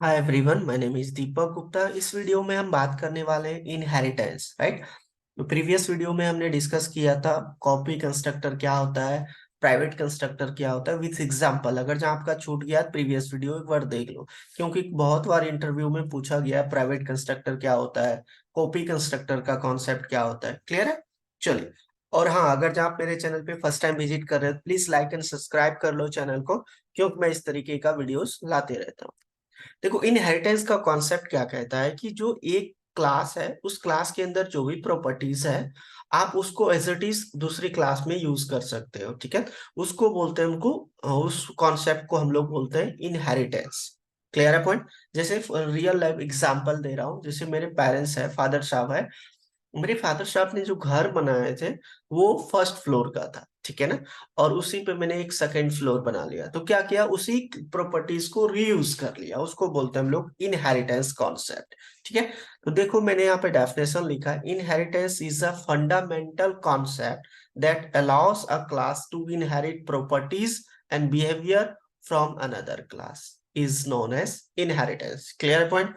Hi everyone, my name is Deepak Gupta. इस video में हम बात करने वाले हैं इनहेरिटेंस, राइट। तो प्रीवियस वीडियो में हमने डिस्कस किया था कॉपी कंस्ट्रक्टर क्या होता है, प्राइवेट कंस्ट्रक्टर क्या होता है विथ एग्जांपल। अगर जहाँ आपका छूट गया प्रीवियस वीडियो एक बार देख लो, क्योंकि बहुत बार इंटरव्यू में पूछा गया है प्राइवेट कंस्ट्रक्टर क्या होता है, कॉपी कंस्ट्रक्टर का कॉन्सेप्ट क्या होता है। क्लियर है? चलिए। और हाँ, अगर जहाँ आप मेरे चैनल पे फर्स्ट टाइम विजिट कर रहे हो, प्लीज लाइक एंड सब्सक्राइब कर लो चैनल को, क्योंकि मैं इस तरीके का वीडियोस लाते रहता हूँ। देखो, इनहेरिटेंस का कॉन्सेप्ट क्या कहता है कि जो एक क्लास है उस क्लास के अंदर जो भी प्रॉपर्टीज है आप उसको एज इट इज दूसरी क्लास में यूज कर सकते हो। ठीक है? उसको बोलते हैं हमको, उस कॉन्सेप्ट को हम लोग बोलते हैं इनहेरिटेंस। क्लियर है पॉइंट? जैसे रियल लाइफ एग्जांपल दे रहा हूँ। जैसे मेरे पेरेंट्स है, फादर साहब है। मेरे फादर साहब ने जो घर बनाए थे वो फर्स्ट फ्लोर का था, ठीक है ना। और उसी पे मैंने एक सेकंड फ्लोर बना लिया, तो क्या किया, उसी प्रॉपर्टीज को रीयूज कर लिया। उसको बोलते हैं हम लोग इनहेरिटेंस कॉन्सेप्ट। ठीक है? तो देखो, मैंने यहाँ पे डेफिनेशन लिखा है, inheritance is a fundamental concept that allows a class to inherit properties and behaviour from another class is known as inheritance. Clear point?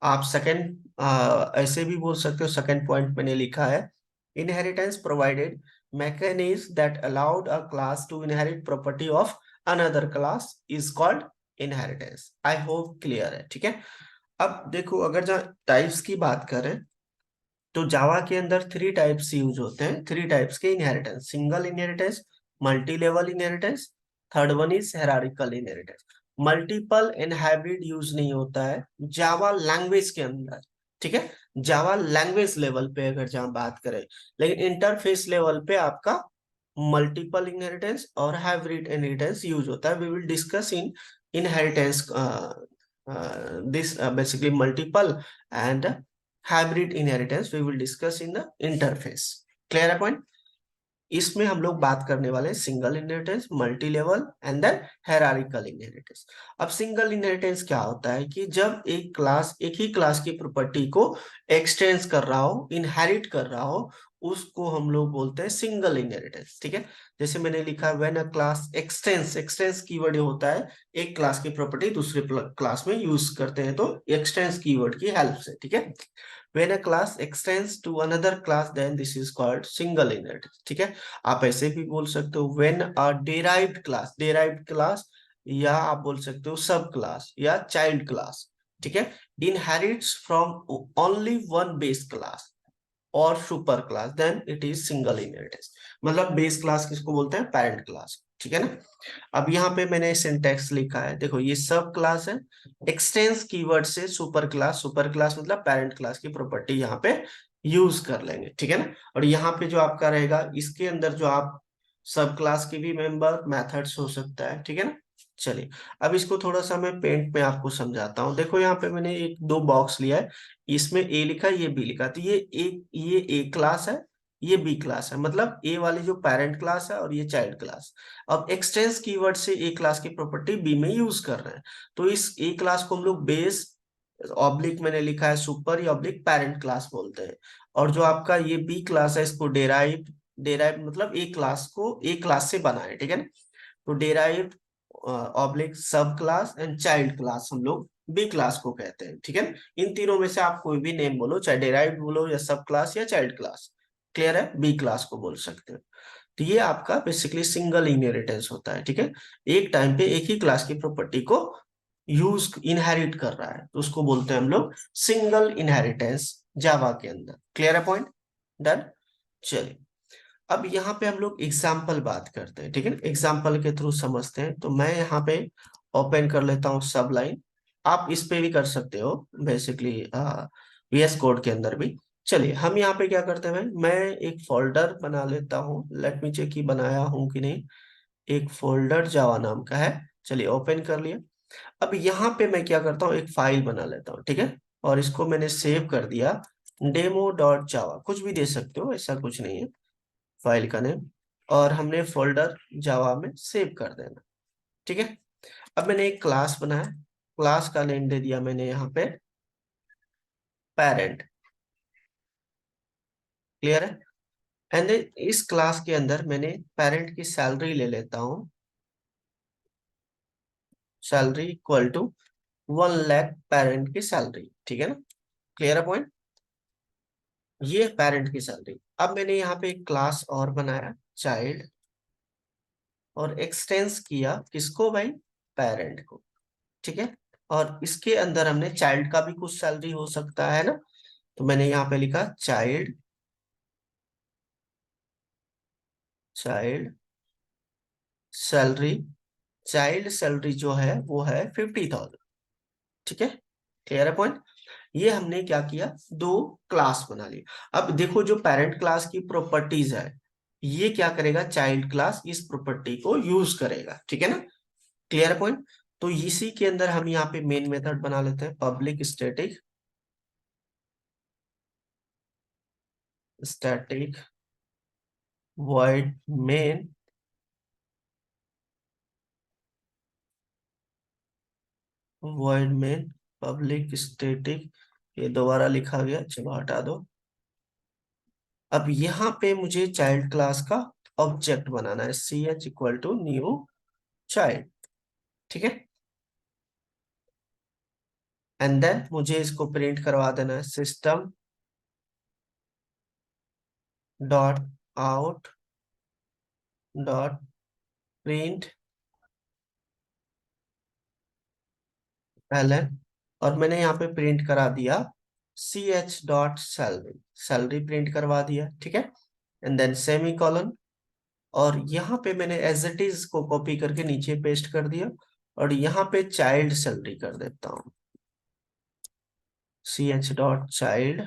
आप सेकंड ऐसे भी बोल सकते हो। सेकंड पॉइंट मैंने लिखा है, inheritance provided mechanism that allowed a class to inherit property of another class is called inheritance। I hope clear है। ठीक है? अब देखो, अगर जहाँ टाइप्स की बात करें तो जावा के अंदर थ्री टाइप्स यूज होते हैं, थ्री टाइप्स के inheritance: single inheritance, multi level inheritance, third one is hierarchical inheritance. Multiple and hybrid use नहीं होता है जावा लैंग्वेज के अंदर। ठीक है? जावा लैंग्वेज लेवल पे अगर जहाँ बात करें, लेकिन इंटरफेस लेवल पे आपका मल्टीपल इनहेरिटेंस और हाइब्रिड इनहेरिटेंस यूज होता है। We will discuss in inheritance this basically multiple and hybrid inheritance we will discuss in the interface। Clear है पॉइंट? इसमें हम लोग बात करने वाले हैं single inheritance, multi level and then hierarchical inheritance. अब सिंगल इनहेरिटेंस क्या होता है कि जब एक क्लास एक ही क्लास की प्रॉपर्टी को एक्सटेंस कर रहा हो, इनहेरिट कर रहा हो, उसको हम लोग बोलते हैं सिंगल इनहेरिटेंस। ठीक है? जैसे मैंने लिखा, when a class expanse, expanse keyword होता है एक क्लास की प्रॉपर्टी दूसरे क्लास में यूज करते हैं तो एक्सटेंस कीवर्ड की हेल्प से। ठीक है? When a class extends to another class, then this is called single inheritance। ठीक है? आप ऐसे भी बोल सकते हो when a derived class, या आप बोल सकते हो सब क्लास या चाइल्ड क्लास, ठीक है, inherits from only one base class और super class, then it is single inheritance. मतलब बेस क्लास किसको बोलते हैं? Parent class. ठीक है ना? अब यहाँ पे मैंने सिंटेक्स लिखा है, देखो ये सब क्लास है, एक्सटेंस कीवर्ड से सुपर क्लास मतलब पेरेंट क्लास की प्रॉपर्टी यहाँ पे यूज कर लेंगे। ठीक है ना? और यहाँ पे जो आपका रहेगा, इसके अंदर जो आप सब क्लास के भी मेंबर मेथड्स हो सकता है। ठीक है ना? चलिए, अब इसको थोड़ा सा मैं पेंट में आपको समझाता हूँ। देखो, यहाँ पे मैंने एक दो बॉक्स लिया है, इसमें ए लिखा है, ये बी लिखा है। तो ये ए क्लास है, ये बी क्लास है, मतलब ए वाली जो पेरेंट क्लास है और ये चाइल्ड क्लास। अब एक्सटेंस कीवर्ड से ए क्लास की प्रॉपर्टी बी में यूज कर रहे हैं, तो इस ए क्लास को हम लोग बेस ऑब्लिक मैंने लिखा है सुपर या ऑब्लिक पेरेंट क्लास बोलते हैं। और जो आपका ये बी क्लास है इसको डेराइव, डेराइव मतलब ए क्लास को ए क्लास से बना है। ठीक है ना? तो डेराइव ऑब्लिक सब क्लास एंड चाइल्ड क्लास हम लोग बी क्लास को कहते हैं। ठीक है ना? इन तीनों में से आप कोई भी नेम बोलो, चाहे डेराइव्ड बोलो या सब क्लास या चाइल्ड क्लास। क्लियर है? बी क्लास को बोल सकते हो। तो ये आपका बेसिकली सिंगल इनहेरिटेंस होता है। ठीक है? एक टाइम पे एक ही क्लास की प्रॉपर्टी को यूज इनहेरिट कर रहा है, तो उसको बोलते हैं हम लोग सिंगल इनहेरिटेंस जावा के अंदर। क्लियर है पॉइंट? डन। चलिए, अब यहाँ पे हम लोग एग्जाम्पल बात करते हैं। ठीक है? एग्जाम्पल के थ्रू समझते हैं। तो मैं यहाँ पे ओपन कर लेता हूँ सब लाइन, आप इस पे भी कर सकते हो बेसिकली VS कोड के अंदर भी। चलिए, हम यहाँ पे क्या करते हैं, मैं एक फोल्डर बना लेता हूँ। लेट मी चेक कि बनाया हूँ कि नहीं। एक फोल्डर जावा नाम का है। चलिए, ओपन कर लिया। अब यहाँ पे मैं क्या करता हूँ, एक फाइल बना लेता हूँ। ठीक है? और इसको मैंने सेव कर दिया, demo.java। कुछ भी दे सकते हो, ऐसा कुछ नहीं है फाइल का नेम। और हमने फोल्डर जावा में सेव कर देना। ठीक है? अब मैंने एक क्लास बनाया, क्लास का नेम दे दिया मैंने यहाँ पे पेरेंट। क्लियर है? एंड इस क्लास के अंदर मैंने पेरेंट की सैलरी ले लेता हूँ, salary equal to 1 lakh parent की सैलरी, ठीक है ना, क्लियर है पॉइंट। ये पेरेंट की सैलरी। अब मैंने यहाँ पे एक क्लास और बनाया, चाइल्ड, और एक्सटेंस किया किसको भाई, पेरेंट को, ठीक है। और इसके अंदर हमने चाइल्ड का भी कुछ सैलरी हो सकता है ना, तो मैंने यहाँ पे लिखा child, child salary, child salary जो है वो है 50,000, ठीक है, क्लियर है पॉइंट। ये हमने क्या किया, दो क्लास बना ली। अब देखो जो पेरेंट क्लास की प्रॉपर्टीज है, ये क्या करेगा, चाइल्ड क्लास इस प्रॉपर्टी को यूज करेगा, ठीक है ना, क्लियर है पॉइंट। तो इसी के अंदर हम यहाँ पे मेन मेथड बना लेते हैं, public static, static void main, void main public static, ये दोबारा लिखा गया, चलो हटा दो। अब यहाँ पे मुझे चाइल्ड क्लास का ऑब्जेक्ट बनाना है, C H equal to new child, ठीक है। एंड देन मुझे इसको प्रिंट करवा देना है, system dot out dot print L N, और मैंने यहाँ पे प्रिंट करा दिया C H dot salary, salary print करवा दिया, ठीक है। एंड देन सेमी कॉलन, और यहाँ पे मैंने एज इट इज को कॉपी करके नीचे पेस्ट कर दिया, और यहाँ पे चाइल्ड सैलरी कर देता हूँ, C H dot child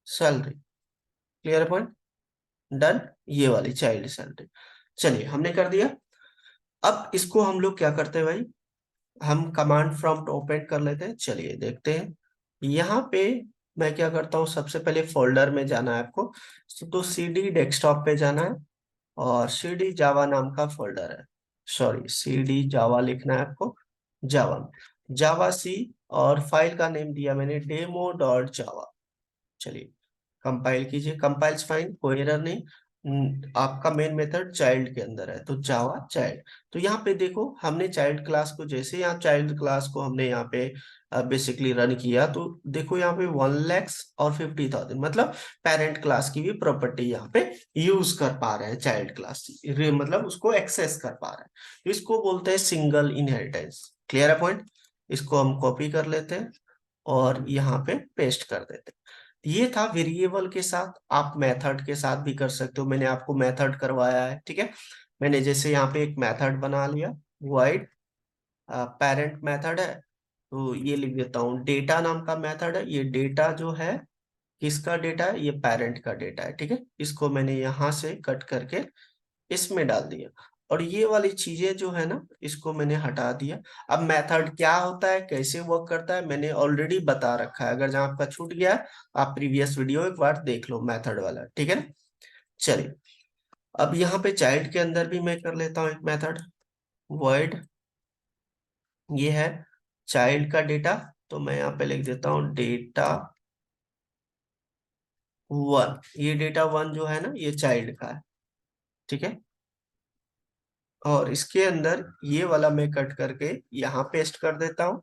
salary, clear point, done. ये वाली चाइल्ड सैलरी, चलिए हमने कर दिया। अब इसको हम लोग क्या करते हैं भाई, हम कमांड प्रॉम्प्ट ओपन कर लेते हैं, चलिए देखते हैं। यहाँ पे मैं क्या करता हूँ, सबसे पहले फोल्डर में जाना है आपको, तो सीडी डेस्कटॉप पे जाना है, और सीडी जावा नाम का फोल्डर है, सॉरी सीडी जावा लिखना है आपको, जावा में, जावा सी, और फाइल का नेम दिया मैंने डेमो डॉट जावा। चलिए कंपाइल कीजिए, कंपाइल्स फाइन, कोई एरर नहीं। आपका मेन मेथड चाइल्ड के अंदर है, तो जावा चाइल्ड। तो यहाँ पे देखो हमने चाइल्ड क्लास को, जैसे यहाँ चाइल्ड क्लास को हमने यहाँ पे बेसिकली रन किया, तो देखो यहाँ पे 1 लाख और 50,000, मतलब पेरेंट क्लास की भी प्रॉपर्टी यहाँ पे यूज कर पा रहे हैं, चाइल्ड क्लास मतलब उसको एक्सेस कर पा रहे हैं, तो इसको बोलते हैं सिंगल इनहेरिटेंस, क्लियर है पॉइंट। इसको हम कॉपी कर लेते हैं और यहाँ पे पेस्ट कर देते हैं। ये था वेरिएबल के साथ, आप मेथड के साथ भी कर सकते हो, मैंने आपको मेथड करवाया है, ठीक है। मैंने जैसे यहाँ पे एक मेथड बना लिया, void पेरेंट मेथड है, तो ये लिख देता हूँ डेटा नाम का मेथड है, ये डेटा जो है किसका डेटा है, ये पेरेंट का डेटा है, ठीक है। इसको मैंने यहाँ से कट करके इसमें डाल दिया, और ये वाली चीजें जो है ना, इसको मैंने हटा दिया। अब मेथड क्या होता है, कैसे वर्क करता है, मैंने ऑलरेडी बता रखा है, अगर जहां आपका छूट गया है, आप प्रीवियस वीडियो एक बार देख लो मेथड वाला, ठीक है ना। चलिए अब यहाँ पे चाइल्ड के अंदर भी मैं कर लेता हूँ एक मेथड, void, ये है चाइल्ड का डेटा, तो मैं यहाँ पे लिख देता हूँ डेटा 1, ये डेटा 1 जो है ना, ये चाइल्ड का है, ठीक है। और इसके अंदर ये वाला मैं कट करके यहाँ पेस्ट कर देता हूँ।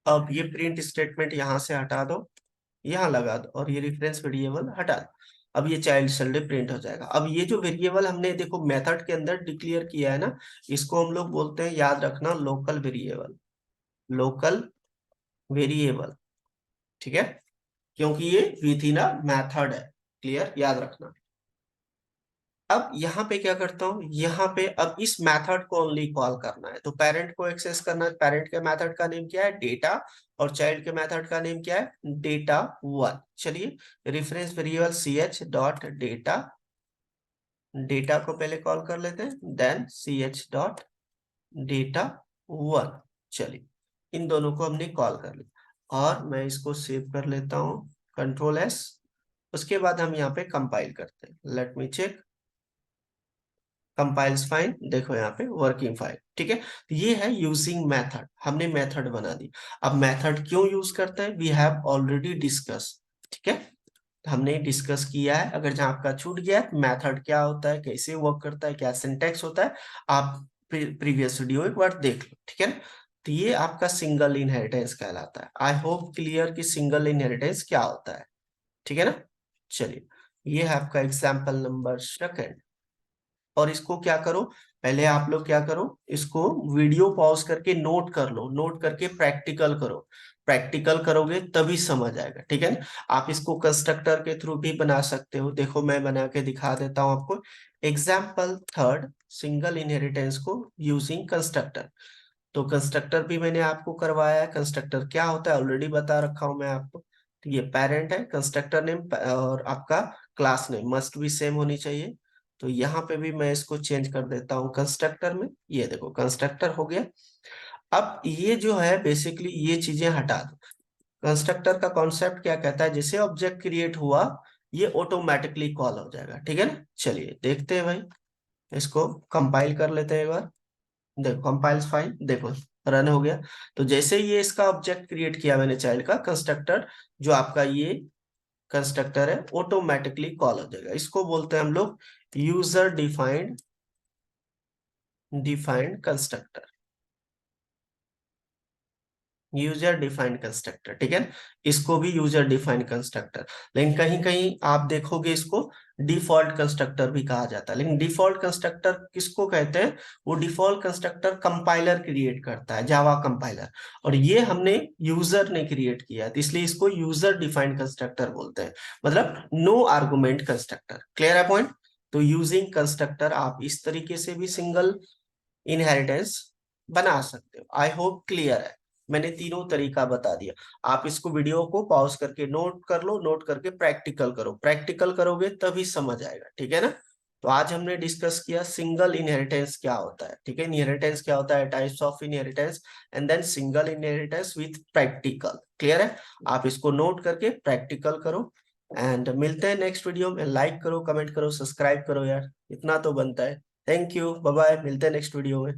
अब ये प्रिंट स्टेटमेंट यहाँ से हटा दो, यहाँ लगा दो, और ये रेफरेंस वेरिएबल हटा दो। अब ये चाइल्ड सैलरी प्रिंट हो जाएगा। अब ये जो वेरिएबल हमने देखो मेथड के अंदर डिक्लेयर किया है ना, इसको हम लोग बोलते हैं, याद रखना, लोकल वेरिएबल, लोकल वेरिएबल, ठीक है, क्योंकि ये विथ इन अ मेथड है, क्लियर, याद रखना। अब यहाँ पे क्या करता हूँ, यहाँ पे अब इस मेथड को ओनली कॉल करना है, तो पेरेंट को एक्सेस करना है, पेरेंट के मेथड का नेम क्या है, डेटा, और चाइल्ड के मेथड का नेम क्या है, डेटा 1। चलिए reference variable C H dot data, data को पहले कॉल कर लेते हैं, then C H dot data 1। चलिए इन दोनों को हमने कॉल कर लिया, और मैं इसको सेव कर लेता हूँ, कंट्रोल एस। उसके बाद हम यहाँ पे कंपाइल करते हैं, let me check, compiles fine, देखो यहाँ पे वर्किंग फाइल, ठीक है। तो ये है यूजिंग मेथड, हमने मेथड बना दी। अब मेथड क्यों यूज करते हैं, वी हैव ऑलरेडी डिस्कस, ठीक है, तो हमने डिस्कस किया है। अगर जहां आपका छूट गया है, मेथड क्या होता है, कैसे वर्क करता है, क्या सिंटेक्स होता है, आप प्रीवियस वीडियो एक बार देख लो, ठीक है ना। तो ये आपका सिंगल इनहेरिटेंस कहलाता है। आई होप क्लियर कि सिंगल इनहेरिटेंस क्या होता है, ठीक है ना। चलिए, ये है आपका एग्जाम्पल नंबर सेकंड। और इसको क्या करो, पहले आप लोग क्या करो, इसको वीडियो पॉज करके नोट कर लो, नोट करके प्रैक्टिकल करो। प्रैक्टिकल करोगे तभी समझ आएगा, ठीक है ना। आप इसको कंस्ट्रक्टर के थ्रू भी बना सकते हो। देखो मैं बना के दिखा देता हूँ आपको। एग्जाम्पल थर्ड, सिंगल इनहेरिटेंस को यूजिंग कंस्ट्रक्टर। तो कंस्ट्रक्टर भी मैंने आपको करवाया है। कंस्ट्रक्टर क्या होता है ऑलरेडी बता रखा हूं मैं आपको। तो ये पेरेंट है, कंस्ट्रक्टर नेम और आपका क्लास नेम मस्ट भी सेम होनी चाहिए। तो यहाँ पे भी मैं इसको चेंज कर देता हूँ कंस्ट्रक्टर में। ये देखो कंस्ट्रक्टर हो गया। अब ये जो है बेसिकली ये चीजें हटा दो। कंस्ट्रक्टर का कॉन्सेप्ट क्या कहता है, जैसे ऑब्जेक्ट क्रिएट हुआ ये ऑटोमेटिकली कॉल हो जाएगा, ठीक है ना। चलिए देखते हैं भाई, इसको कंपाइल कर लेते हैं एक बार। देखो कंपाइल्स फाइल, देखो रन हो गया। तो जैसे ही ये इसका ऑब्जेक्ट क्रिएट किया मैंने चाइल्ड का, कंस्ट्रक्टर जो आपका ये कंस्ट्रक्टर है ऑटोमेटिकली कॉल हो जाएगा। इसको बोलते हैं हम लोग user defined constructor. User defined constructor, ठीक है। इसको भी यूजर डिफाइंड कंस्ट्रक्टर, लेकिन कहीं कहीं आप देखोगे इसको डिफॉल्ट कंस्ट्रक्टर भी कहा जाता है। लेकिन डिफॉल्ट कंस्ट्रक्टर किसको कहते हैं, वो डिफॉल्ट कंस्ट्रक्टर कंपाइलर क्रिएट करता है, जावा कंपाइलर। और ये हमने यूजर ने क्रिएट किया है, तो इसलिए इसको यूजर डिफाइंड कंस्ट्रक्टर बोलते हैं। मतलब नो आर्गुमेंट कंस्ट्रक्टर। क्लियर है पॉइंट। तो यूजिंग कंस्ट्रक्टर आप इस तरीके से भी सिंगल इनहेरिटेंस बना सकते हो। आई होप क्लियर है। मैंने तीनों तरीका बता दिया। आप इसको वीडियो को पॉज करके नोट कर लो, नोट करके प्रैक्टिकल करो। प्रैक्टिकल करोगे तभी समझ आएगा, ठीक है ना। तो आज हमने डिस्कस किया सिंगल इनहेरिटेंस क्या होता है, ठीक है। इनहेरिटेंस क्या होता है, types of inheritance, and then single inheritance with practical. Clear है। आप इसको नोट करके प्रैक्टिकल करो। एंड मिलते हैं नेक्स्ट वीडियो में। लाइक करो, कमेंट करो, सब्सक्राइब करो यार, इतना तो बनता है। थैंक यू, बाय बाय, मिलते हैं नेक्स्ट वीडियो में।